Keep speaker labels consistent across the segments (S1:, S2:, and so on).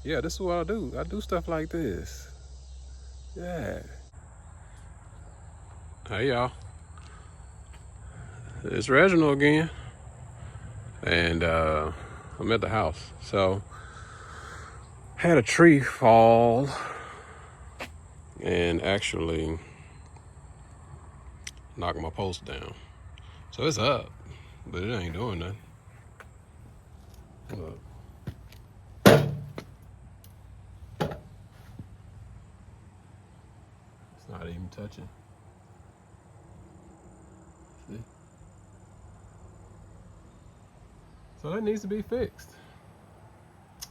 S1: Yeah, this is what I do. I do stuff like this. Yeah. Hey y'all, it's Reginald again, and I'm at the house. So had a tree fall and actually knock my post down. So it's up, but it ain't doing nothing. Look, it's not even touching. See? So that needs to be fixed. So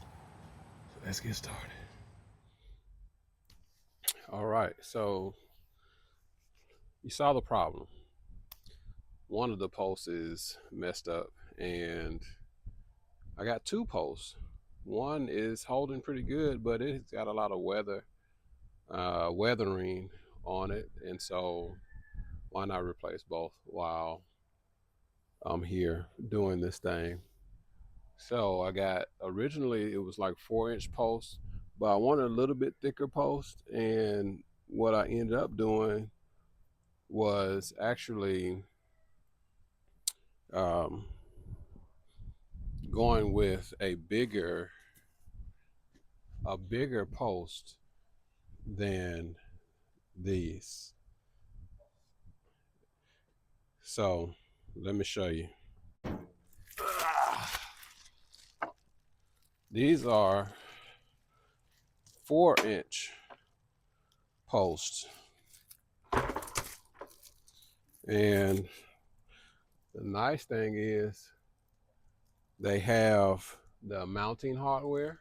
S1: let's get started. All right, so you saw the problem. One of the posts is messed up, and I got two posts. One is holding pretty good, but it's got a lot of weathering on it, and so why not replace both while I'm here doing this thing? So I got, originally it was like 4-inch posts, but I wanted a little bit thicker post, and what I ended up doing was actually um, going with a bigger post than these. So let me show you. These are 4-inch posts, and the nice thing is they have the mounting hardware,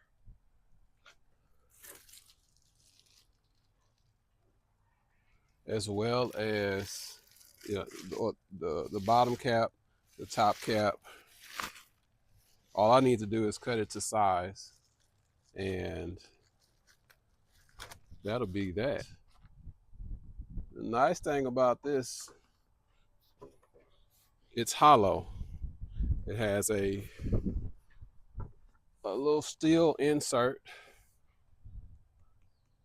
S1: as well as, you know, the bottom cap, the top cap. All I need to do is cut it to size, and that'll be that. The nice thing about this, it's hollow. It has a little steel insert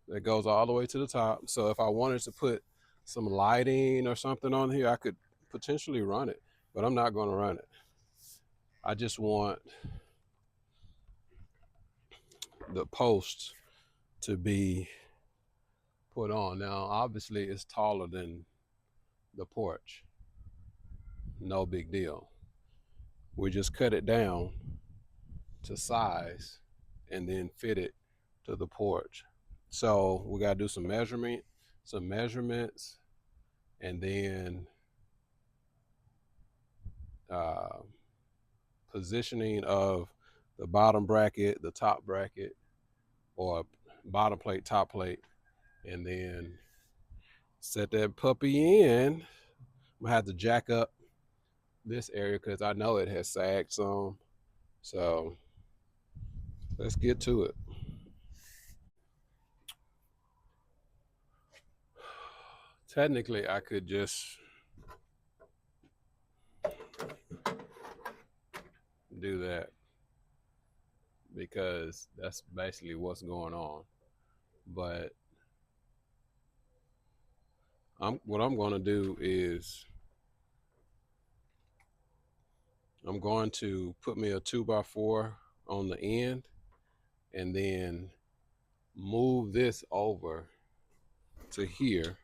S1: that goes all the way to the top. So if I wanted to put some lighting or something on here, I could potentially run it, but I'm not going to run it. I just want the post to be put on. Now, obviously, it's taller than the porch. No big deal. We just cut it down to size and then fit it to the porch. So we got to do some measurements, and then uh, positioning of the bottom bracket, the top bracket, or bottom plate, top plate, and then set that puppy in. I'm gonna have to jack up this area because I know it has sagged some. So let's get to it. Technically, I could just do that because that's basically what's going on. But what I'm going to do is I'm going to put me a 2x4 on the end, and then move this over to here,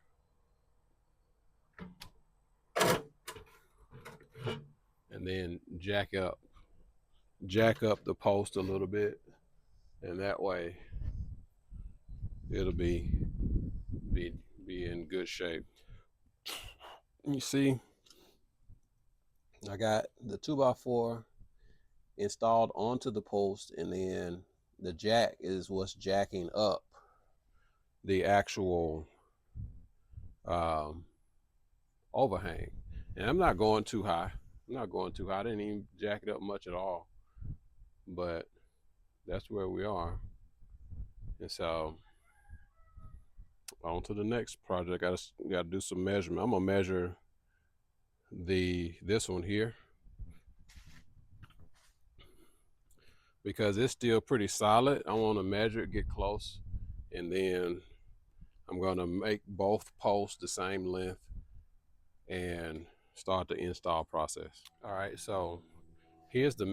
S1: and then jack up the post a little bit, and that way it'll be be in good shape. You see, I got the 2x4 installed onto the post, and then the jack is what's jacking up the actual um, overhang. And I'm not going too high. I'm not going too high. I didn't even jack it up much at all. But that's where we are. And so on to the next project. Gotta do some measurement. I'm gonna measure this one here. because it's still pretty solid. I want to measure it, get close, and then I'm going to make both posts the same length and start the install process. All right, so here's the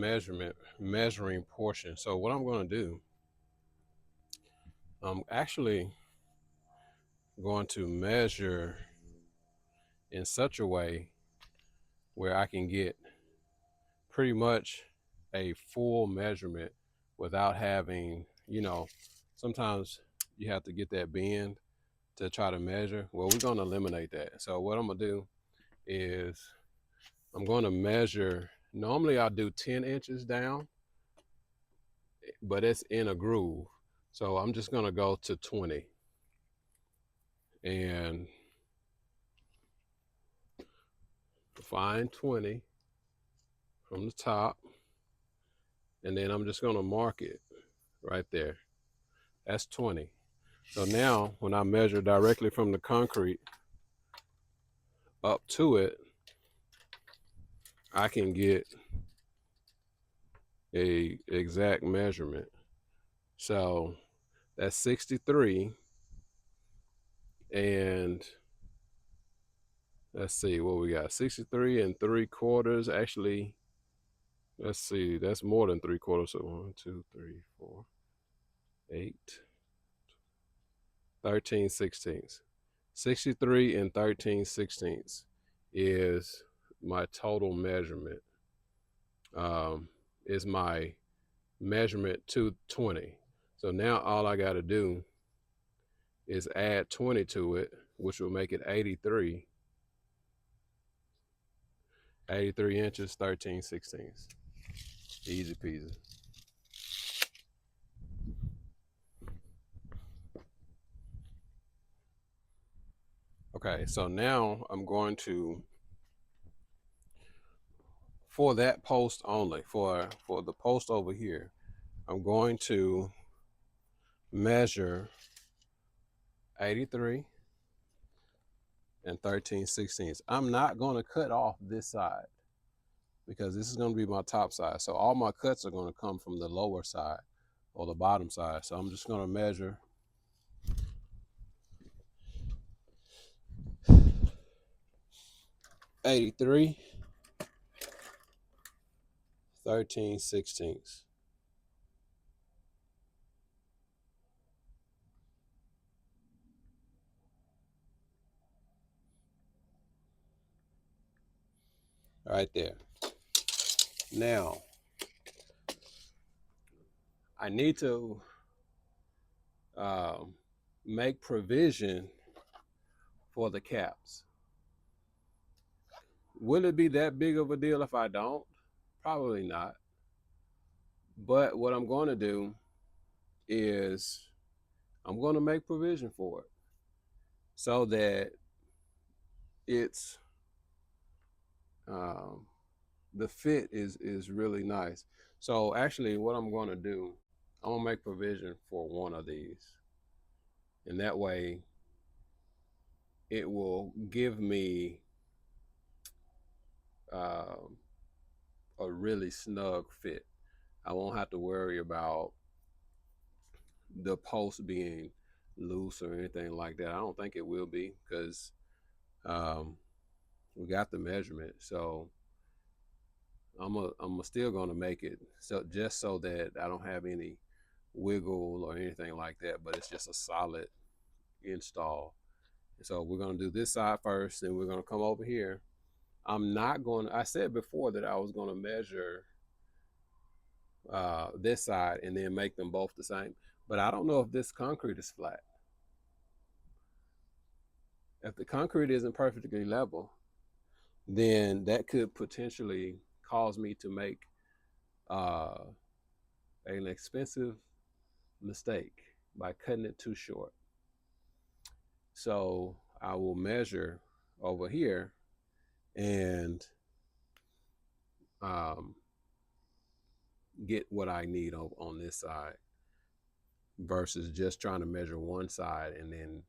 S1: measuring portion. So what I'm going to do, I'm actually going to measure in such a way where I can get pretty much a full measurement without having, sometimes you have to get that bend to try to measure. Well, we're going to eliminate that. So what I'm going to do is I'm going to measure. Normally I do 10 inches down, but it's in a groove. So I'm just going to go to 20 and find 20 from the top. And then I'm just going to mark it right there. That's 20. So now when I measure directly from the concrete up to it, I can get a exact measurement. So that's 63, and let's see what we got. 63 and 3/4. Actually, let's see, that's more than 3/4. So 1, 2, 3, 4, 8, 13/16. 63 and 13/16 is my total measurement. Is my measurement to 20. So now all I got to do is add 20 to it, which will make it 83. 83 inches, 13/16. Easy peasy. Okay, so now I'm going to, for that post only, for the post over here, I'm going to measure 83 and 13/16. I'm not going to cut off this side because this is going to be my top side. So all my cuts are going to come from the lower side or the bottom side. So I'm just going to measure 83, 13/16. Right there. Now, I need to make provision for the caps. Will it be that big of a deal if I don't? Probably not. But what I'm going to do is I'm going to make provision for it so that it's the fit is really nice. So actually, what I'm going to do, I'm going to make provision for one of these, and that way it will give me um, a really snug fit. I won't have to worry about the post being loose or anything like that. I don't think it will be because um, we got the measurement. So I'm still gonna make it so just so that I don't have any wiggle or anything like that. But it's just a solid install. So we're gonna do this side first, and we're gonna come over here. I'm not going. I said before that I was gonna measure this side and then make them both the same. But I don't know if this concrete is flat. If the concrete isn't perfectly level, then that could potentially cause me to make uh, an expensive mistake by cutting it too short. So I will measure over here and um, get what I need on this side versus just trying to measure one side and then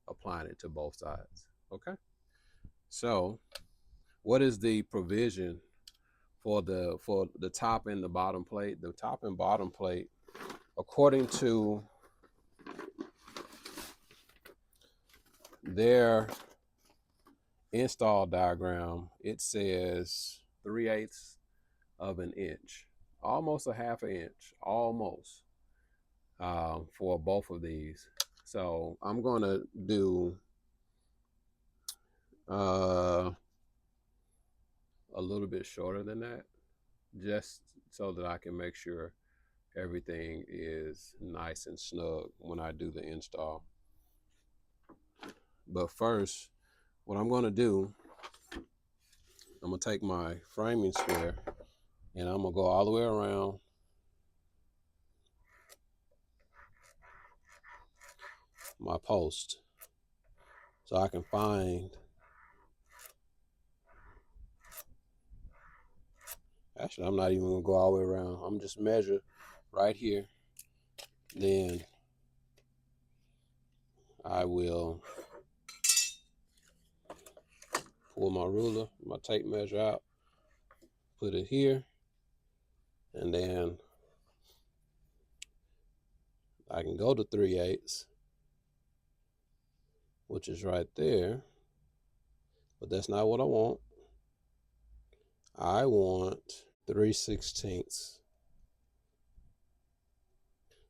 S1: applying it to both sides. Okay. So what is the provision for the top and the bottom plate. The top and bottom plate, according to their install diagram, it says 3/8 of an inch, almost a half an inch, almost, for both of these. So I'm gonna do a little bit shorter than that, just so that I can make sure everything is nice and snug when I do the install. But first, what I'm gonna do, I'm gonna take my framing square and I'm gonna go all the way around my post so I can find, actually I'm not even gonna go all the way around. I'm just measure right here. Then I will pull my ruler, my tape measure out, put it here, and then I can go to 3/8, which is right there, but that's not what I want. I want 3/16.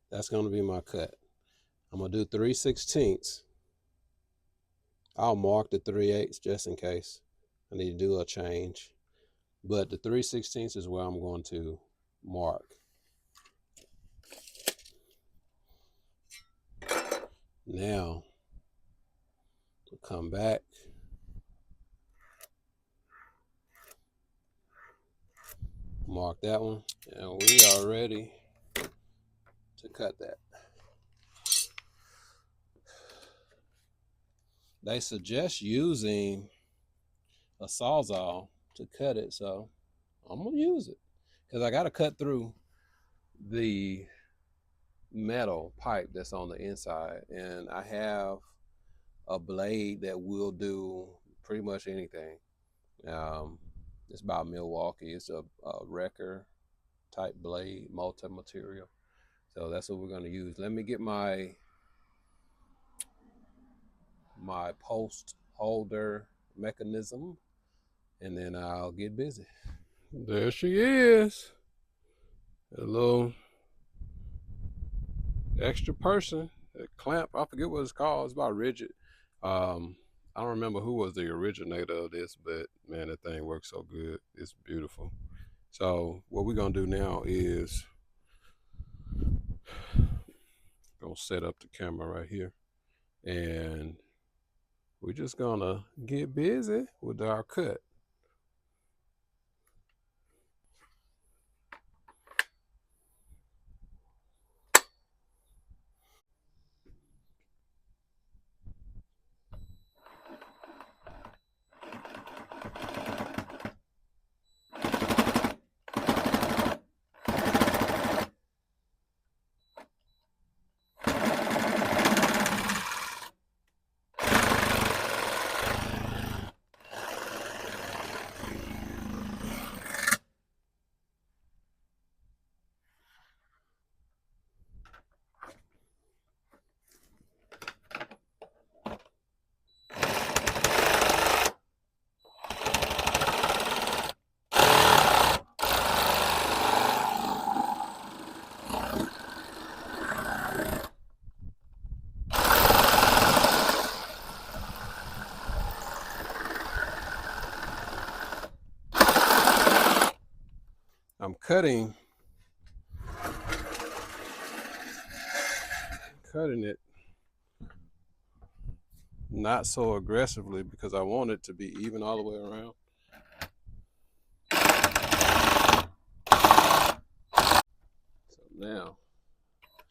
S1: That's gonna be my cut. I'm gonna do 3/16. I'll mark the 3/8 just in case I need to do a change. But the 3/16 is where I'm going to mark. Now, we'll come back. Mark that one. And we are ready to cut that. They suggest using a Sawzall to cut it, so I'm gonna use it because I gotta cut through the metal pipe that's on the inside, and I have a blade that will do pretty much anything. It's by Milwaukee. It's a wrecker type blade, multi-material. So that's what we're gonna use. Let me get my post holder mechanism, and then I'll get busy. There she is. A little extra person, a clamp. I forget what it's called. It's about rigid. I don't remember who was the originator of this, but man, that thing works so good. It's beautiful. So what we're gonna do now is gonna set up the camera right here, and we're just gonna get busy with our cut. I'm cutting it not so aggressively because I want it to be even all the way around. So now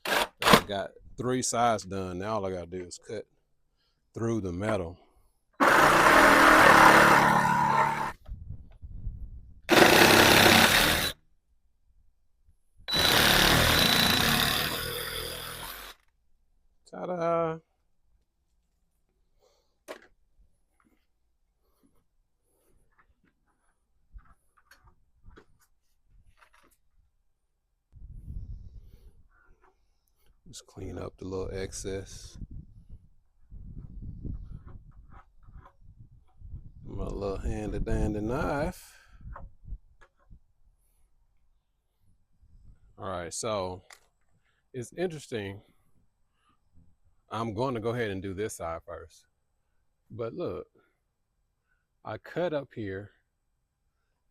S1: that I got 3 sides done, now all I gotta do is cut through the metal. Ta-da! Just clean up the little excess. My little handy dandy knife. All right, so it's interesting. I'm going to go ahead and do this side first. But look, I cut up here,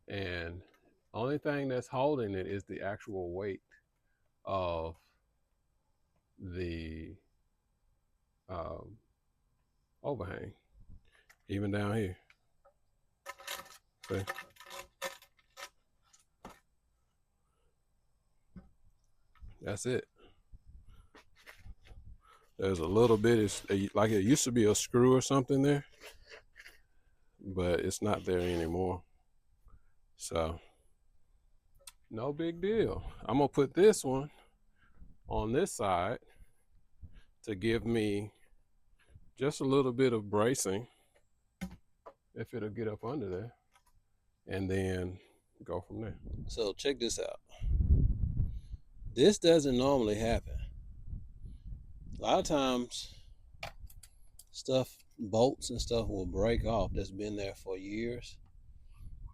S1: and only thing that's holding it is the actual weight of the overhang, even down here. See? That's it. There's a little bit, it's like it used to be a screw or something there, but it's not there anymore. So, no big deal. I'm gonna put this one on this side to give me just a little bit of bracing, if it'll get up under there, and then go from there. So check this out. This doesn't normally happen. A lot of times stuff, bolts and stuff will break off that's been there for years.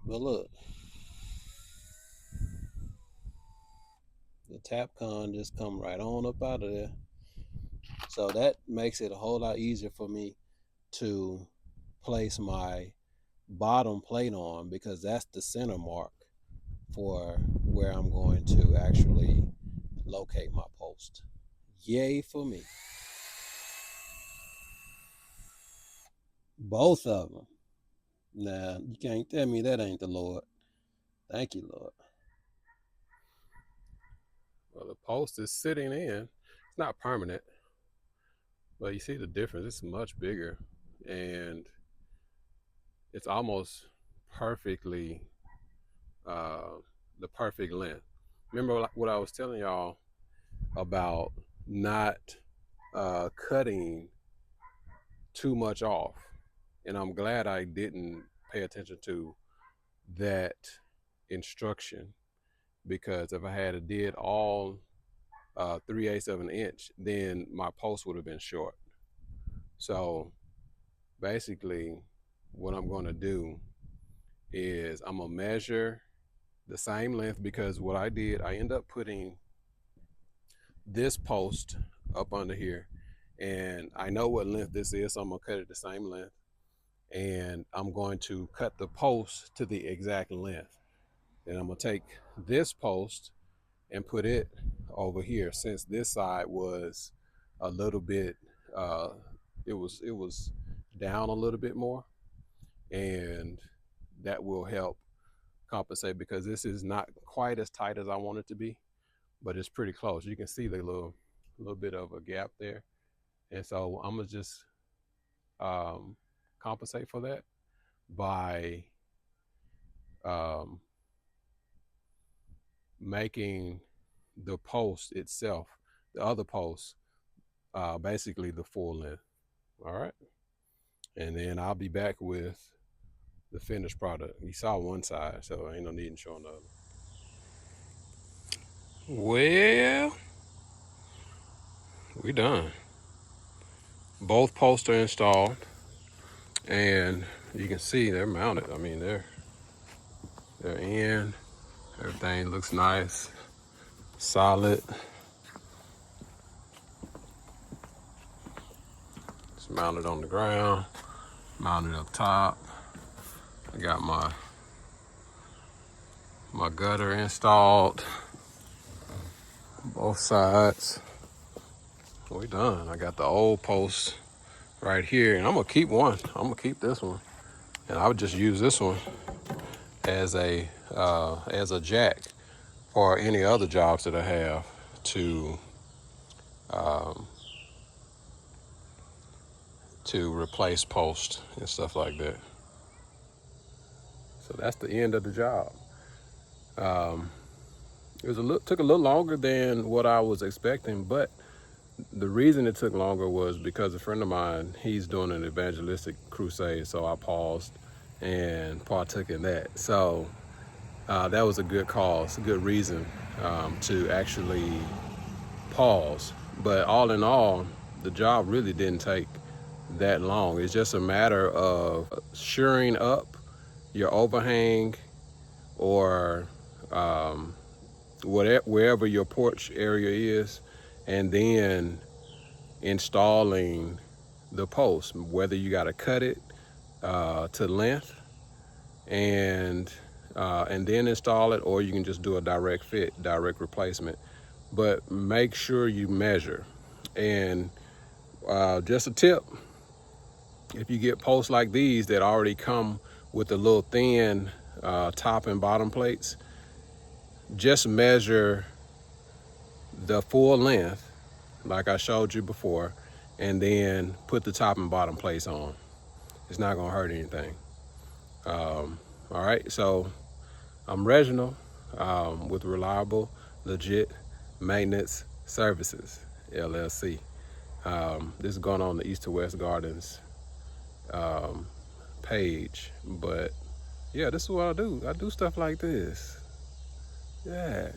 S1: But look, the Tapcon just come right on up out of there. So that makes it a whole lot easier for me to place my bottom plate on, because that's the center mark for where I'm going to actually locate my post. Yay for me. Both of them. Now, you can't tell me that ain't the Lord. Thank you, Lord. Well, the post is sitting in. It's not permanent, but you see the difference. It's much bigger, and it's almost perfectly the perfect length. Remember what I was telling y'all about not cutting too much off, and I'm glad I didn't pay attention to that instruction, because if I had did all 3/8 of an inch, then my post would have been short. So basically what I'm going to do is I'm going to measure the same length, because what I did, I end up putting this post up under here, and I know what length this is, so I'm going to cut it the same length, and I'm going to cut the post to the exact length. Then I'm going to take this post and put it over here, since this side was a little bit it was down a little bit more, and that will help compensate, because this is not quite as tight as I want it to be, but it's pretty close. You can see the little bit of a gap there, and so I'm gonna just compensate for that by making the post itself, the other post, basically the full length. All right, and then I'll be back with the finished product. You saw one side, so ain't no need in showing the other. Well, we done. Both posts are installed, and you can see they're mounted. I mean, they're in. Everything looks nice, solid. It's mounted on the ground, mounted up top. I got my gutter installed, both sides. We done. I got the old post right here, and I'm gonna keep one. I'm gonna keep this one, and I would just use this one as a jack for any other jobs that I have to replace posts and stuff like that. So that's the end of the job. It was took a little longer than what I was expecting, but the reason it took longer was because a friend of mine, he's doing an evangelistic crusade, so I paused and partook in that. So that was a good cause, a good reason to actually pause, But all in all, the job really didn't take that long. It's just a matter of shoring up your overhang or wherever your porch area is, and then installing the post, whether you got to cut it to length and then install it, or you can just do a direct fit, direct replacement. But make sure you measure. And just a tip, if you get posts like these that already come with the little thin top and bottom plates, just measure the full length like I showed you before, and then put the top and bottom plates on. It's not gonna hurt anything. All right, so I'm Reginald with Reliable, Legit Maintenance Services, LLC. This is going on the East to West Gardens page, but yeah, this is what I do. I do stuff like this. Yeah,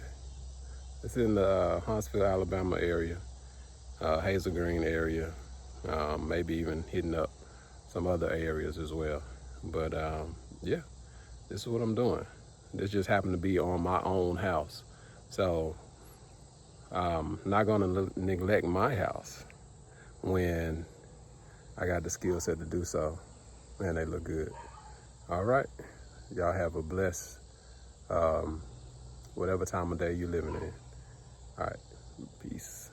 S1: it's in the Huntsville, Alabama area, Hazel Green area, maybe even hitting up some other areas as well. But yeah, this is what I'm doing. This just happened to be on my own house, so I'm not gonna neglect my house when I got the skill set to do so. Man, they look good. All right, y'all have a blessed whatever time of day you're living in. All right, peace.